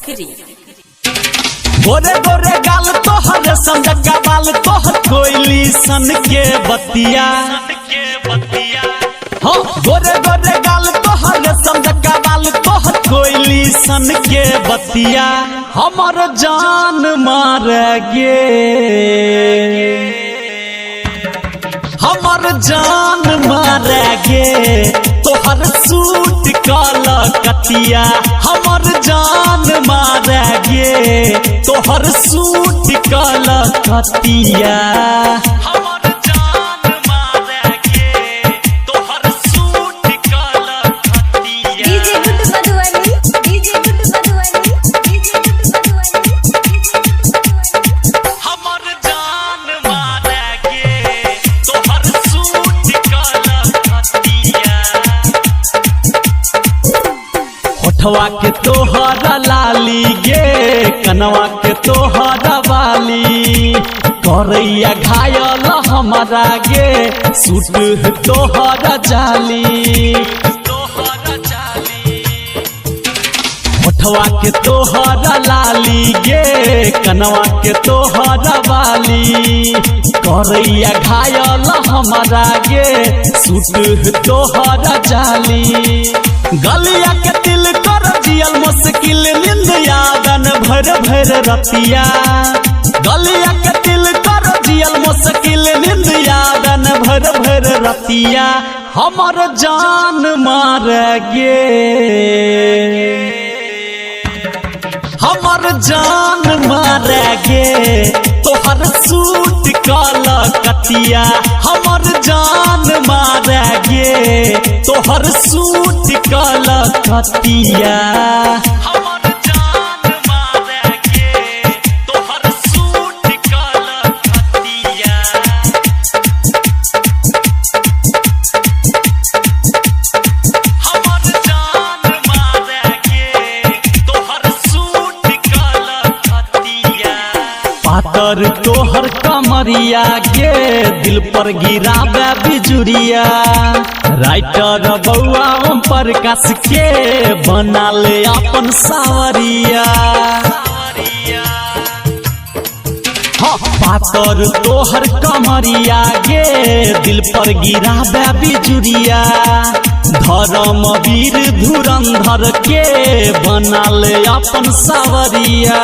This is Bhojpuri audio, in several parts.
सिकरी गोरे गोरे गाल तोहर संजका बाल तोहर कोयली सन के बतिया हाँ गोरे गोरे गाल तोहर संजका बाल तोहर कोयली सन के बतिया हमर जान मार गे हमर जान मार गे तोहर सूट काला कतिया हमर जान मार गे तोहर सूट काला कतिया हमर जान मार गे तोहर सूट काला कतिया DJ good Madhubani DJ good Madhubani DJ good Madhubani हमर जान मार गे तोहर सूट काला कतिया होठवा के तोहरा लाली गे कनवा के तोहरा बाली करैया घायल हमारा गे सूट तोहरा जाली होठवा के तोहरा लाली गे कनवा के तोहरा बाली करैया घायल हमारा गे सूट तोहरा जाली गलिया के दिल कर जियल मुश्किल नींद यादन भर भर रतिया गलिया के दिल कर जियल मुश्किल नींद यादन भर भर रतिया हमर जान मार गे हमर जान मार गे तोहर सूट काला कतिया हमर जान मार गे तोहर सूट काला कतिया हमर जान मार गे तोहर सूट काला कतिया हमर जान मार गे तोहर सूट काला कतिया पातर तोहर कमरिया गे दिल पर गिराबे बिजुरिया राइटर बउआ ओम प्रकाश के बना ले अपन सावरिया हाँ पातर तोहर कमरिया गे दिल पर गिराबे बिजुरिया धर्म वीर धुरंधर के बना ले अपन सावरिया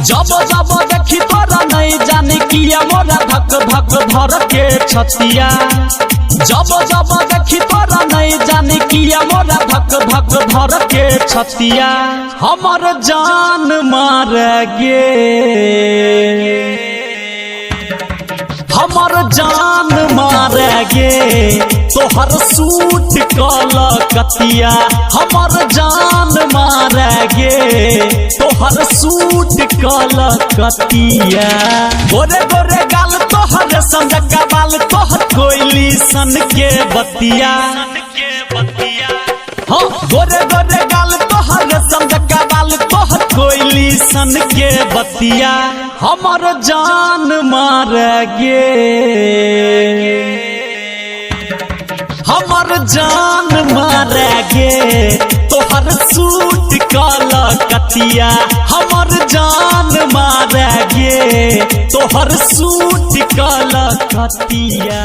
जब जब देखी तोरा नहीं जाने किया मोरा धक धक धर के छतिया जब जब देखी तोरा नहीं जाने किया मोरा धक धक धर के छतिया हमर जान मार गे हमर जान मार गे तोहर सूट काला कतिया हमर जान मार गे तोहर सूट काला कतिया गोरे गोरे गाल तोहर संजका बाल तोहर कोयली सन के बतिया हाँ गोरे गोरे गाल तोहर संजका बाल तोहर कोयली सन के बतिया हमर जान मार गे हमर जान मार गे तोहर सूट काला कतिया हमर जान मार गे तोहर सूट काला कतिया।